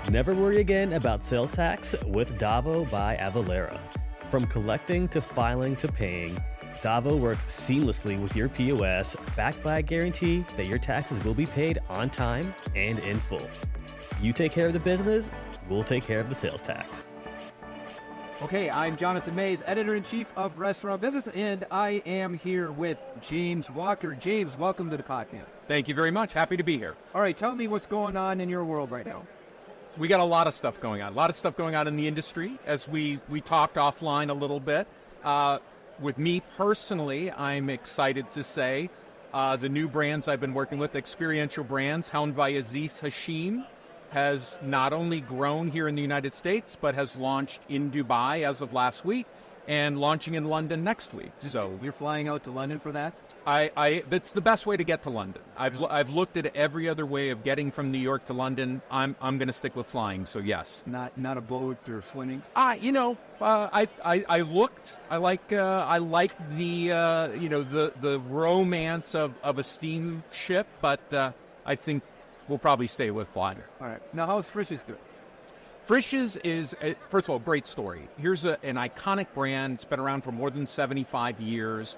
Never worry again about sales tax with Davo by Avalara. From collecting to filing to paying, Davo works seamlessly with your POS, backed by a guarantee that your taxes will be paid on time and in full. You take care of the business, we'll take care of the sales tax. Okay, I'm Jonathan Mays, Editor-in-Chief of Restaurant Business, and I am here with James Walker. James, welcome to the podcast. Thank you very much. Happy to be here. All right, tell me what's going on in your world right now. We got a lot of stuff going on. A lot of stuff going on in the industry, as we talked offline a little bit. With me personally, I'm excited to say the new brands I've been working with, Experiential Brands, helmed by Aziz Hashim, has not only grown here in the United States, but has launched in Dubai as of last week and launching in London next week. So you're flying out to London for that? That's the best way to get to London. I've looked at every other way of getting from New York to London. I'm going to stick with flying. So yes. Not a boat or swimming. I looked. I like the romance of a steamship, but I think we'll probably stay with flying. All right. Now, how's Frisch's doing? Frisch's is, first of all, a great story. Here's an iconic brand. It's been around for more than 75 years.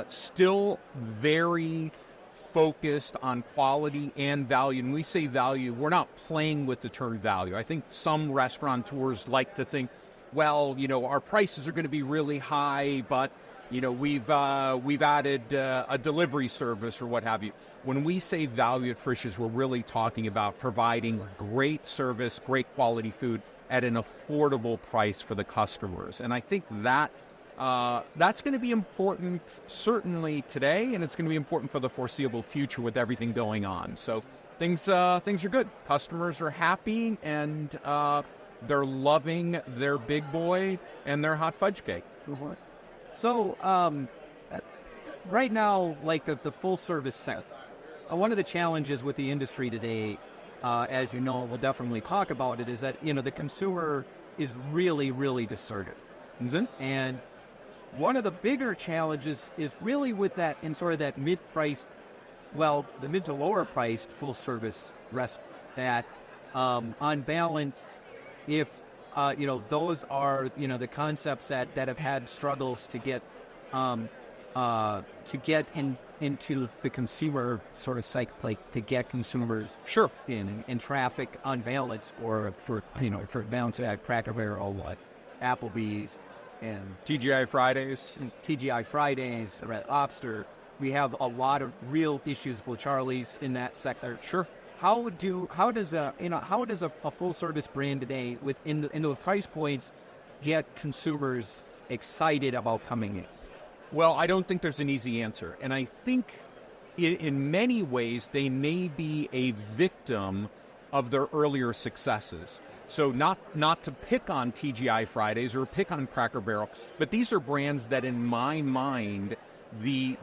Still very focused on quality and value. And we say value, we're not playing with the term value. I think some restaurateurs like to think, well, our prices are going to be really high, but we've added a delivery service or what have you. When we say value at Frisch's, we're really talking about providing great service, great quality food at an affordable price for the customers. And I think that's going to be important certainly today, and it's going to be important for the foreseeable future with everything going on. So things are good. Customers are happy, and they're loving their big boy and their hot fudge cake. Mm-hmm. So, right now, like the full-service sector, one of the challenges with the industry today, as you know, we'll definitely talk about it, is that, the consumer is really, really discerning. Mm-hmm. And one of the bigger challenges is really with that, in sort of that mid-priced, the mid to lower-priced full-service restaurant, that on balance, if those are, the concepts that have had struggles to get into the consumer sort of psyche, like to get consumers in traffic on balance, or for balance at Cracker Barrel, Applebee's, and TGI Fridays, Red Lobster. We have a lot of real issues with Charlie's in that sector. Sure. How does a full service brand today in those price points get consumers excited about coming in? Well, I don't think there's an easy answer, and I think in many ways they may be a victim of their earlier successes. So not to pick on TGI Fridays or pick on Cracker Barrel, but these are brands that, in my mind, the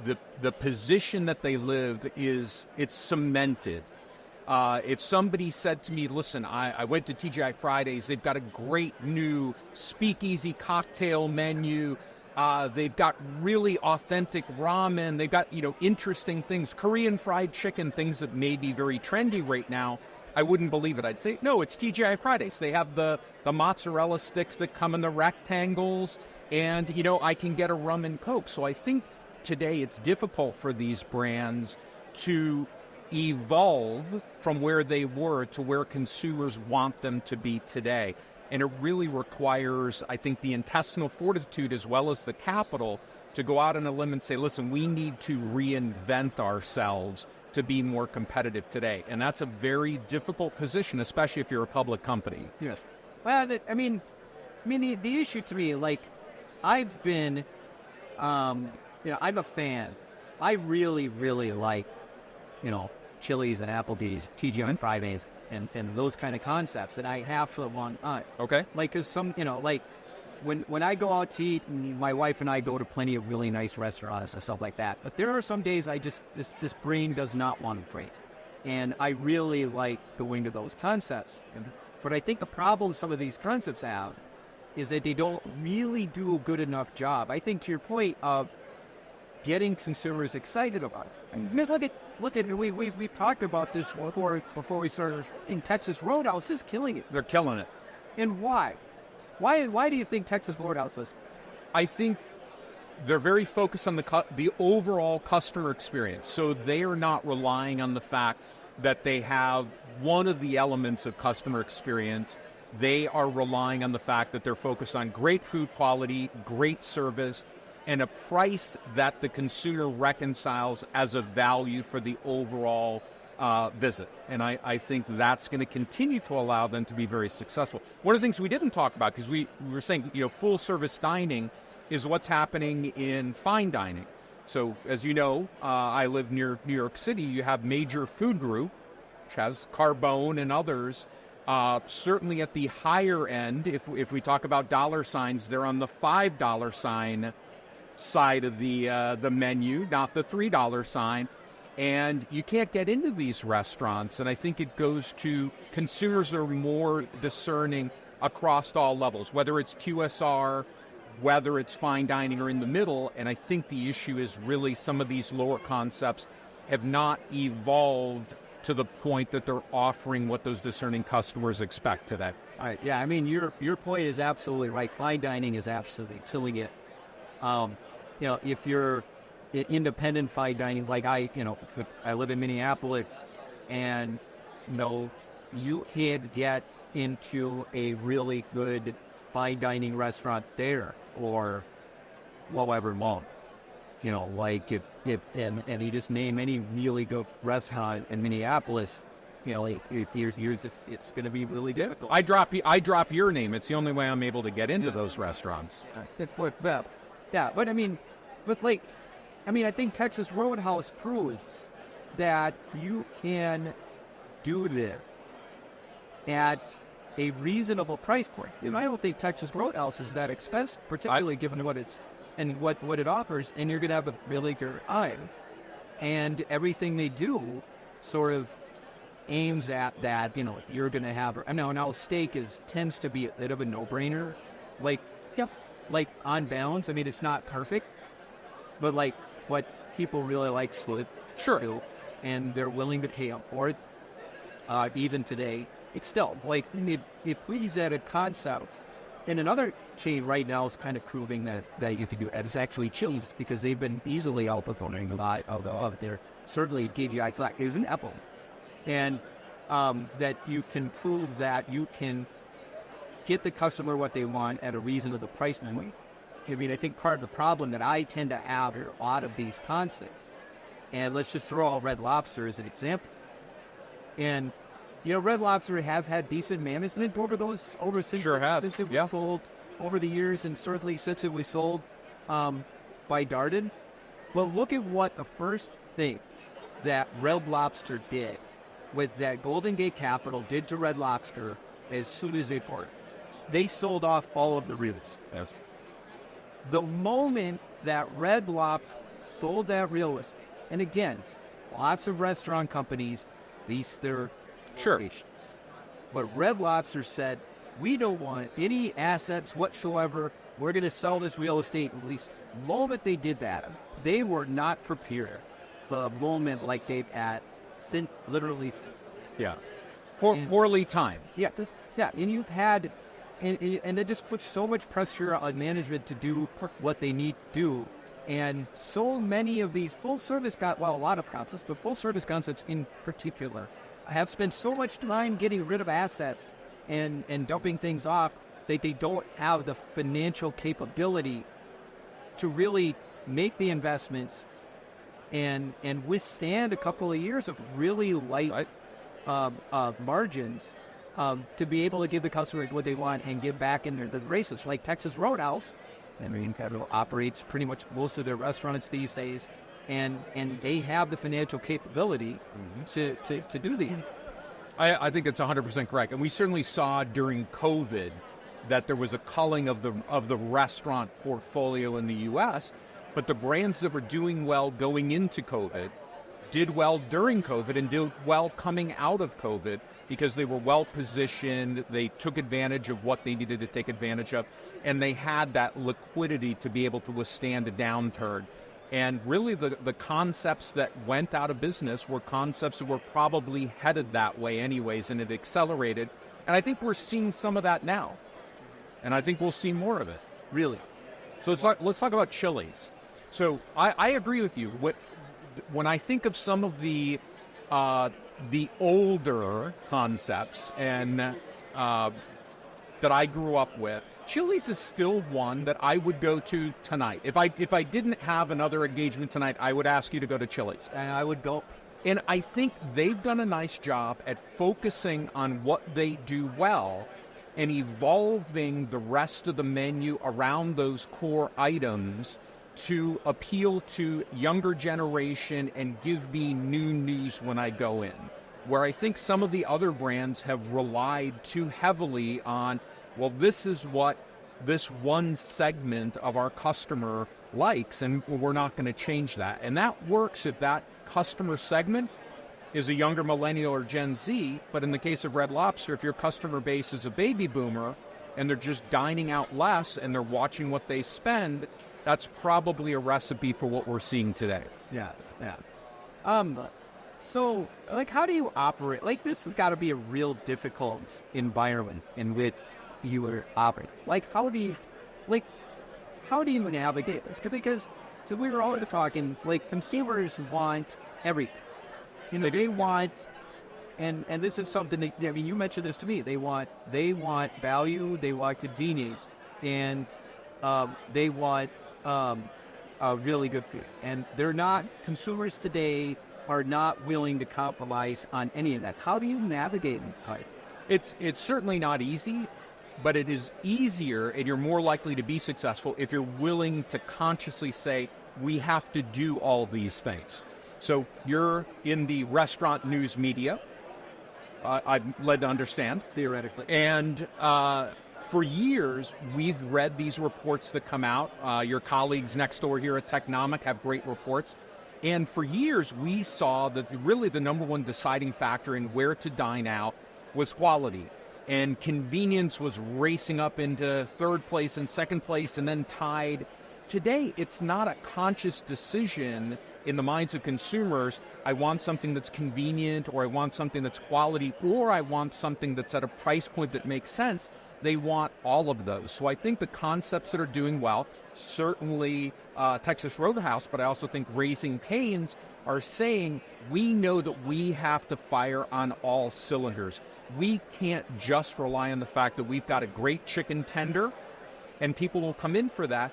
position that they live it's cemented. If somebody said to me, listen, I went to TGI Fridays, they've got a great new speakeasy cocktail menu, they've got really authentic ramen, they've got, interesting things, Korean fried chicken, things that may be very trendy right now, I wouldn't believe it. I'd say, no, it's TGI Fridays. They have the mozzarella sticks that come in the rectangles, and, I can get a rum and Coke. So I think today it's difficult for these brands to evolve from where they were to where consumers want them to be today. And it really requires, I think, the intestinal fortitude as well as the capital to go out on a limb and say, listen, we need to reinvent ourselves to be more competitive today. And that's a very difficult position, especially if you're a public company. Yes. Well, the issue to me, I've been, I'm a fan. I really, really like, Chili's and Applebee's, TGI Fridays, and those kind of concepts. And I have for a long time. Okay. Because when I go out to eat, and my wife and I go to plenty of really nice restaurants and stuff like that. But there are some days this brain does not want to free. And I really like going to those concepts. But I think the problem some of these concepts have is that they don't really do a good enough job. I think to your point of getting consumers excited about it. I mean, look at look at we've talked about this before we started. In Texas Roadhouse is killing it. They're killing it. And why? Why do you think Texas Roadhouse is? I think they're very focused on the overall customer experience. So they are not relying on the fact that they have one of the elements of customer experience. They are relying on the fact that they're focused on great food quality, great service, and a price that the consumer reconciles as a value for the overall visit. And I think that's going to continue to allow them to be very successful. One of the things we didn't talk about, because we were saying, full service dining is what's happening in fine dining. So as you know, I live near New York City. You have Major Food Group, which has Carbone and others. Certainly at the higher end, if we talk about dollar signs, they're on the $5 sign side of the menu, not the $3 sign. And you can't get into these restaurants. And I think it goes to consumers are more discerning across all levels, whether it's QSR, whether it's fine dining or in the middle. And I think the issue is really some of these lower concepts have not evolved to the point that they're offering what those discerning customers expect today. All right. Yeah, I mean, your point is absolutely right. Fine dining is absolutely killing it. If you're independent fine dining, like I live in Minneapolis, and you can't get into a really good fine dining restaurant there or however long. Like if you just name any really good restaurant in Minneapolis, it's going to be really difficult. I drop your name. It's the only way I'm able to get into those restaurants. Yeah, but I think Texas Roadhouse proves that you can do this at a reasonable price point. I don't think Texas Roadhouse is that expensive, particularly given what it offers, and you're going to have a really good time. And everything they do sort of aims at that. You're going to have. Now steak tends to be a bit of a no-brainer. Like on balance. I mean, it's not perfect, but like what people really like to do, and they're willing to pay up for it. Even today, it's still like it pleases at a concept. And another chain right now is kind of proving that you can do it. It's actually Chili's, because they've been easily outperforming a lot of their certainly KPI flat is an Apple, and that you can prove that you can get the customer what they want at a reasonable price point. I mean, I think part of the problem that I tend to have are a lot of these concepts, and let's just throw Red Lobster as an example. And Red Lobster has had decent management since it was sold over the years, and certainly since it was sold by Darden. But look at what the first thing that Red Lobster did with that Golden Gate Capital did to Red Lobster as soon as they bought it. They sold off all of the real estate. Yes. The moment that Red Lobster sold that real estate, and again, lots of restaurant companies lease their location. But Red Lobster said, we don't want any assets whatsoever. We're going to sell this real estate. At least the moment they did that, they were not prepared for a moment like they've had since literally. Yeah. Poorly timed. Yeah. And you've had, and it just puts so much pressure on management to do what they need to do. And so many of these full service a lot of concepts, but full service concepts in particular, have spent so much time getting rid of assets and dumping things off that they don't have the financial capability to really make the investments and withstand a couple of years of really light margins to be able to give the customer what they want and get back in the races. Like Texas Roadhouse, operates pretty much most of their restaurants these days, and they have the financial capability to do these. I think it's 100% correct, and we certainly saw during COVID that there was a culling of the restaurant portfolio in the U.S., but the brands that were doing well going into COVID did well during COVID and did well coming out of COVID because they were well positioned, they took advantage of what they needed to take advantage of, and they had that liquidity to be able to withstand a downturn. And really the concepts that went out of business were concepts that were probably headed that way anyways, and it accelerated. And I think we're seeing some of that now. And I think we'll see more of it. Really? So let's talk about Chili's. So I agree with you. When I think of some of the older concepts and that I grew up with, Chili's is still one that I would go to tonight. If I didn't have another engagement tonight, I would ask you to go to Chili's. And I would go. And I think they've done a nice job at focusing on what they do well and evolving the rest of the menu around those core items to appeal to younger generation and give me new news when I go in. Where I think some of the other brands have relied too heavily on, well, this is what this one segment of our customer likes, and we're not going to change that. And that works if that customer segment is a younger millennial or Gen Z, but in the case of Red Lobster, if your customer base is a baby boomer and they're just dining out less and they're watching what they spend, that's probably a recipe for what we're seeing today. Yeah. So, like, how do you operate? Like, this has got to be a real difficult environment in which you are operating. Like, how do you navigate this? Because so we were always talking, like, consumers want everything. You know, they want, and this is something that, I mean, you mentioned this to me. They want value, they want convenience, and they want a really good food. And consumers today are not willing to compromise on any of that. How do you navigate it? It's certainly not easy, but it is easier and you're more likely to be successful if you're willing to consciously say, we have to do all these things. So you're in the restaurant news media, I'm led to understand. Theoretically. And for years, we've read these reports that come out. Your colleagues next door here at Technomic have great reports. And for years, we saw that really the number one deciding factor in where to dine out was quality. And convenience was racing up into third place and second place and then tied. Today, it's not a conscious decision in the minds of consumers. I want something that's convenient, or I want something that's quality, or I want something that's at a price point that makes sense. They want all of those. So I think the concepts that are doing well, certainly Texas Roadhouse, but I also think Raising Cane's are saying we know that we have to fire on all cylinders. We can't just rely on the fact that we've got a great chicken tender and people will come in for that.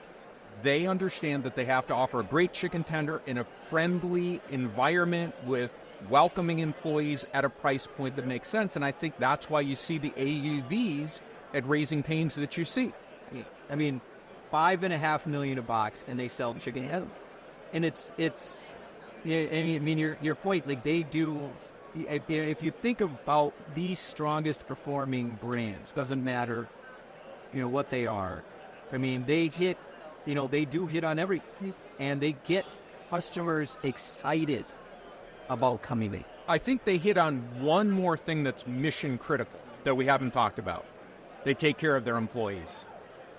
They understand that they have to offer a great chicken tender in a friendly environment with welcoming employees at a price point that makes sense. And I think that's why you see the AUVs at Raising Cane's that you see. I mean, $5.5 million a box, and they sell chicken. And it's. Yeah, I mean, your point. Like, they do. If you think about the strongest performing brands, doesn't matter, what they are. I mean, they hit. They do hit on everything, and they get customers excited about coming in. I think they hit on one more thing that's mission critical that we haven't talked about. They take care of their employees.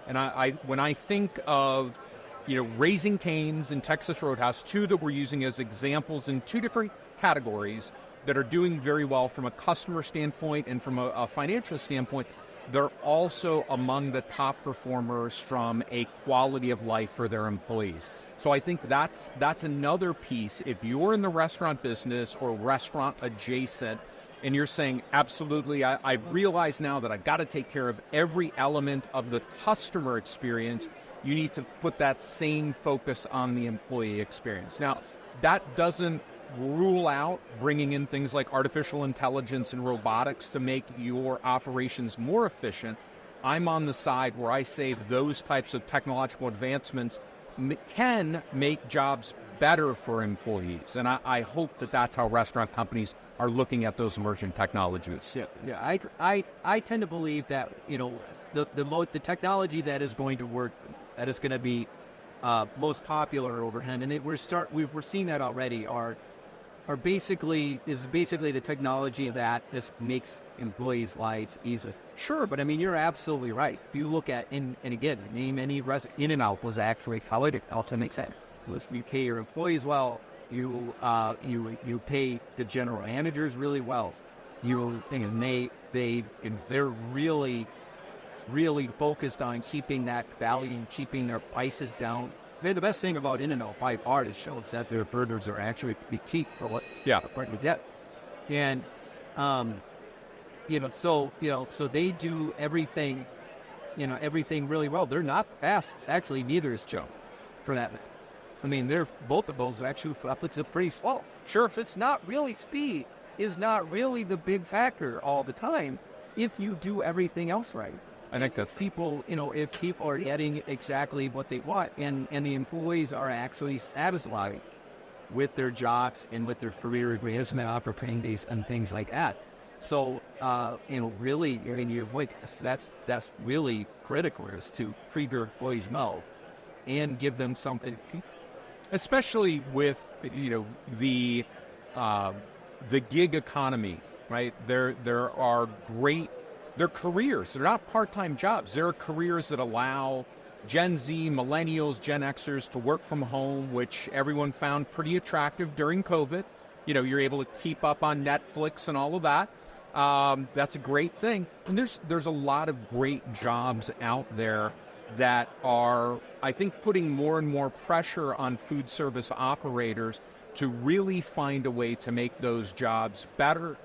And when I think of, Raising Cane's and Texas Roadhouse, two that we're using as examples in two different categories that are doing very well from a customer standpoint and from a financial standpoint, they're also among the top performers from a quality of life for their employees. So I think that's another piece. If you're in the restaurant business or restaurant adjacent, and you're saying, absolutely, I've realized now that I've got to take care of every element of the customer experience, you need to put that same focus on the employee experience. Now, that doesn't rule out bringing in things like artificial intelligence and robotics to make your operations more efficient. I'm on the side where I say those types of technological advancements can make jobs better for employees. And I hope that that's how restaurant companies are looking at those emerging technologies. Yeah. I tend to believe that, the technology that is going to work, that is going to be most popular overhead, and we're seeing that already, are basically the technology that just makes employees' lives easier. Sure, but I mean, you're absolutely right. If you look at, and again, name any restaurant, In-N-Out was actually how it also makes sense. You pay your employees well. You pay the general managers really well. They're really focused on keeping that value and keeping their prices down. The best thing about In-N-Out by far is shows that their burgers are actually pretty cheap for what you get. And so they do everything really well. They're not the fastest, actually. Neither is Joe, for that matter. I mean, both of those actually pretty slow. Sure, if it's not really speed, is not really the big factor all the time. If you do everything else right, I think that's if people are getting exactly what they want, and the employees are actually satisfied with their jobs and with their career advancement opportunities and things like that. So, really, I mean, that's really critical, is to treat your employees well and give them something. especially with the gig economy, right? There are great, they're careers. They're not part-time jobs. There are careers that allow Gen Z, millennials, Gen Xers to work from home, which everyone found pretty attractive during COVID. You're able to keep up on Netflix and all of that. That's a great thing. And there's a lot of great jobs out there that are, I think, putting more and more pressure on food service operators to really find a way to make those jobs better,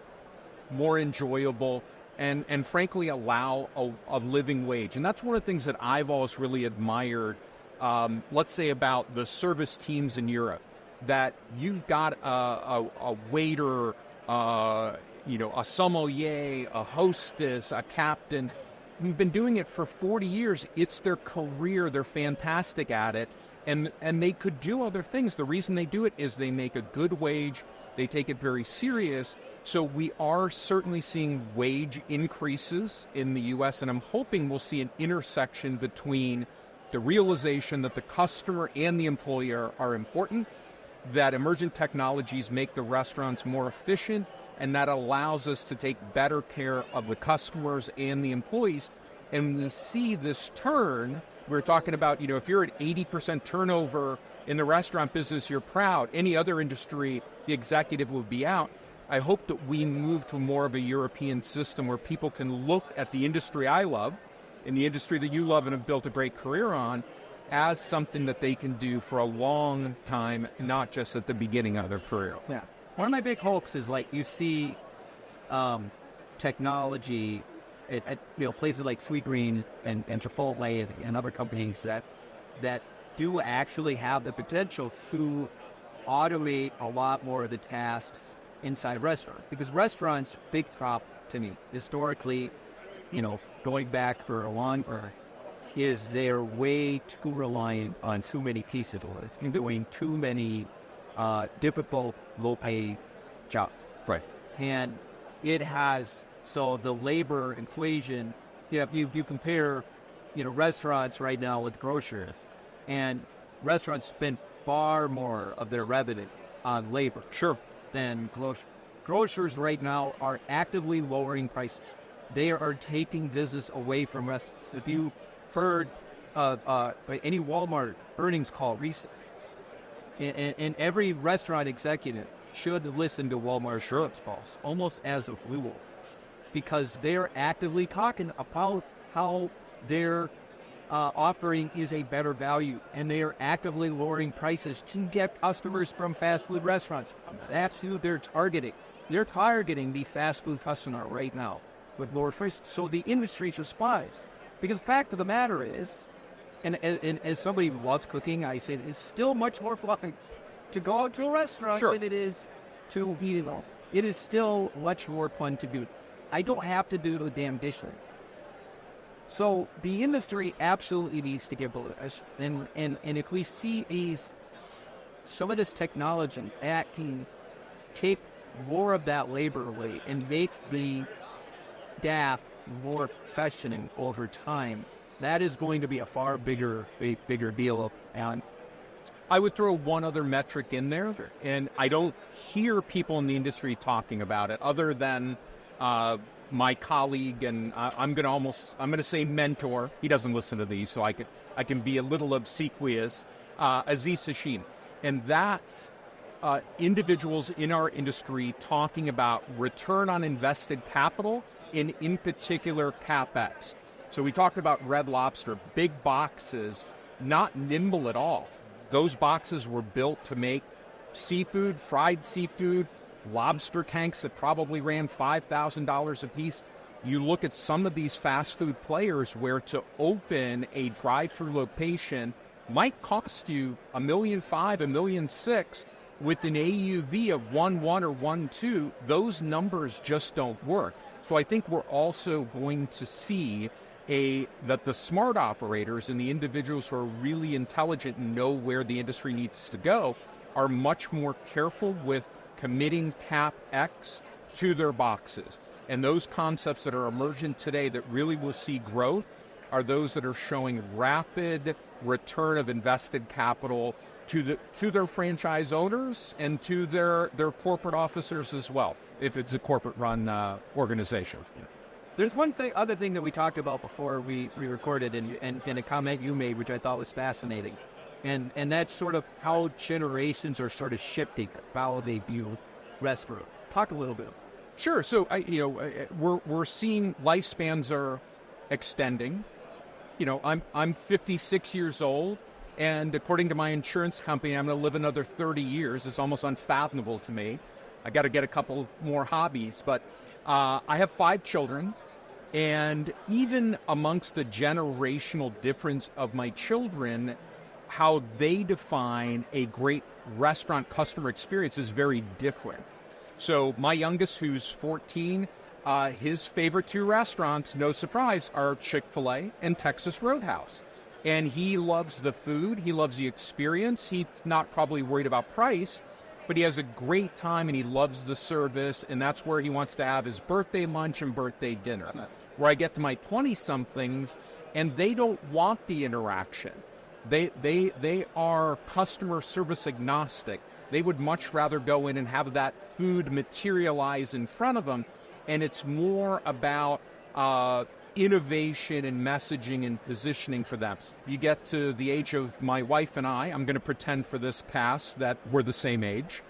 more enjoyable, and frankly allow a living wage. And that's one of the things that I've always really admired, let's say, about the service teams in Europe, that you've got a waiter, a sommelier, a hostess, a captain, who've been doing it for 40 years. It's their career. They're fantastic at it. And they could do other things. The reason they do it is they make a good wage. They take it very serious. So we are certainly seeing wage increases in the U.S., and I'm hoping we'll see an intersection between the realization that the customer and the employer are important, that emergent technologies make the restaurants more efficient, and that allows us to take better care of the customers and the employees. And we see this turn. We're talking about, if you're at 80% turnover in the restaurant business, you're proud. Any other industry, the executive would be out. I hope that we move to more of a European system where people can look at the industry I love, and the industry that you love and have built a great career on, as something that they can do for a long time, not just at the beginning of their career. Yeah. One of my big hopes is, like, you see technology at places like Sweetgreen and Chipotle and other companies that do actually have the potential to automate a lot more of the tasks inside restaurants. Because restaurants, big top to me, historically, going back for a long time, is they're way too reliant on too many pieces of it. You're doing too many difficult, low-pay jobs. Right. And it has, so the labor equation, you compare, restaurants right now with grocers, and restaurants spend far more of their revenue on labor. Sure. Than grocers. Grocers right now are actively lowering prices. They are taking business away from restaurants. If you heard any Walmart earnings call recently, and every restaurant executive should listen to Walmart earnings calls almost as a flu, because they're actively talking about how their offering is a better value, and they are actively lowering prices to get customers from fast food restaurants. That's who they're targeting. They're targeting the fast food customer right now with lower prices. So the industry responds. Because the fact of the matter is, and as somebody who loves cooking, I say it's still much more fun to go out to a restaurant Sure. than it is to eat at home. It is still much more fun to do. I don't have to do the damn dishes. So the industry absolutely needs to get below us. And if we see some of this technology acting, take more of that labor away and make the staff more professional over time, that is going to be a far bigger deal. And I would throw one other metric in there, and I don't hear people in the industry talking about it other than my colleague, and I'm going to say mentor. He doesn't listen to these, so I can be a little obsequious. Aziz Sashin. And that's individuals in our industry talking about return on invested capital and in particular CapEx. So we talked about Red Lobster, big boxes, not nimble at all. Those boxes were built to make seafood, fried seafood, lobster tanks that probably ran $5,000 a piece. You look at some of these fast food players where to open a drive-through location might cost you $1.5 million, $1.6 million with an AUV of 1.1 or 1.2. Those numbers just don't work. So I think we're also going to see that the smart operators and the individuals who are really intelligent and know where the industry needs to go are much more careful with committing CapEx to their boxes. And those concepts that are emergent today that really will see growth are those that are showing rapid return of invested capital to their franchise owners and to their corporate officers as well, if it's a corporate-run organization. There's other thing that we talked about before we recorded, and a comment you made, which I thought was fascinating, and that's sort of how generations are sort of shifting how they view restaurants. Talk a little bit. Sure. So we're seeing lifespans are extending. I'm 56 years old, and according to my insurance company, I'm going to live another 30 years. It's almost unfathomable to me. I got to get a couple more hobbies, but I have 5 children, and even amongst the generational difference of my children, how they define a great restaurant customer experience is very different. So my youngest, who's 14, his favorite 2 restaurants, no surprise, are Chick-fil-A and Texas Roadhouse. And he loves the food, he loves the experience, he's not probably worried about price, but he has a great time and he loves the service, and that's where he wants to have his birthday lunch and birthday dinner. Where I get to my 20-somethings, and they don't want the interaction. They are customer service agnostic. They would much rather go in and have that food materialize in front of them, and it's more about innovation and messaging and positioning for them. You get to the age of my wife and I'm going to pretend for this cast that we're the same age.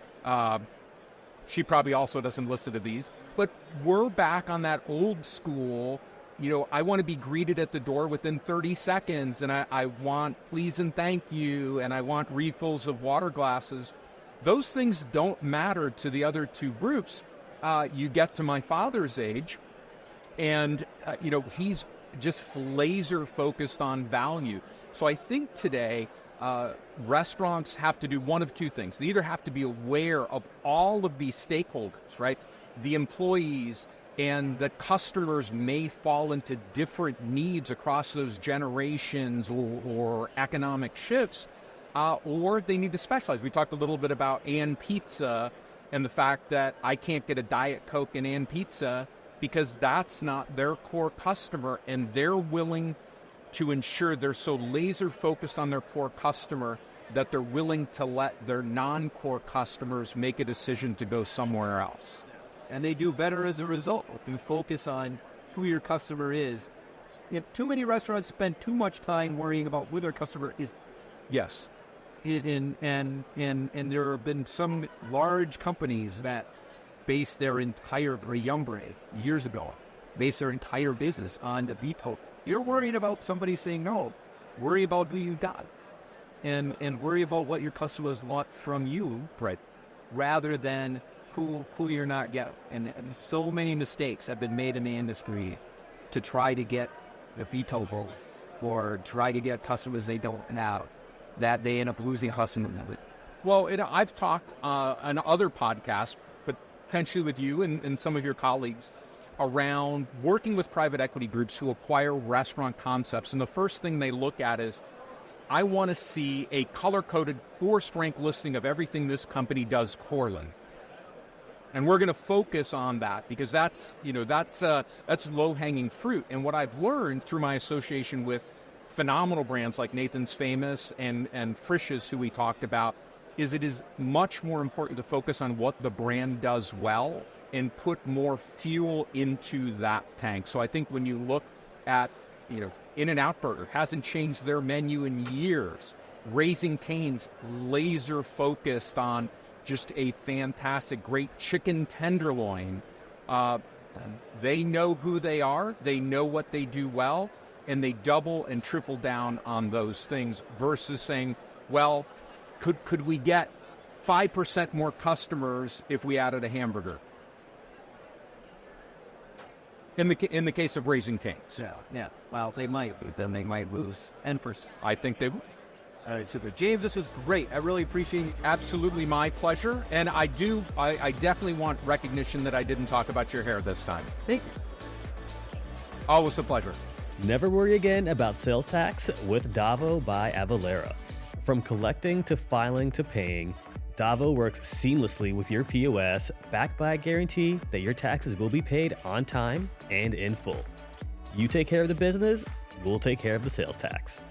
She probably also doesn't listen to these, but we're back on that old school. I want to be greeted at the door within 30 seconds, and I want please and thank you, and I want refills of water glasses. Those things don't matter to the other 2 groups. You get to my father's age, and he's just laser focused on value. So I think today restaurants have to do one of 2 things. They either have to be aware of all of these stakeholders, right? The employees and the customers may fall into different needs across those generations or economic shifts, or they need to specialize. We talked a little bit about Pinsa and the fact that I can't get a Diet Coke and Pizza because that's not their core customer, and they're willing to ensure they're so laser focused on their core customer that they're willing to let their non-core customers make a decision to go somewhere else. And they do better as a result if you focus on who your customer is. Too many restaurants spend too much time worrying about who their customer is. Yes. And there have been some large companies that based their entire years ago, based their entire business on the veto. You're worried about somebody saying no. Worry about who you got, and worry about what your customers want from you, right? Rather than who you're not getting. And so many mistakes have been made in the industry to try to get the veto vote or try to get customers they don't have, that they end up losing customers. Well, I've talked on other podcasts, potentially with you and some of your colleagues, around working with private equity groups who acquire restaurant concepts. And the first thing they look at is, I want to see a color-coded 4th-rank listing of everything this company does poorly. And we're going to focus on that because that's low-hanging fruit. And what I've learned through my association with phenomenal brands like Nathan's Famous and Frisch's, who we talked about, is it is much more important to focus on what the brand does well and put more fuel into that tank. So I think when you look at, In-N-Out Burger hasn't changed their menu in years. Raising Cane's laser focused on just a fantastic, great chicken tenderloin. They know who they are, they know what they do well, and they double and triple down on those things versus saying, well, could we get 5% more customers if we added a hamburger? In the case of Raising Cane's. Yeah. Well, they might, but then they might lose 10%. I think they would. All right, super. James, this was great. I really appreciate it. Absolutely my pleasure. And I definitely want recognition that I didn't talk about your hair this time. Thank you. Always a pleasure. Never worry again about sales tax with Davo by Avalara. From collecting to filing to paying, Davo works seamlessly with your POS, backed by a guarantee that your taxes will be paid on time and in full. You take care of the business, we'll take care of the sales tax.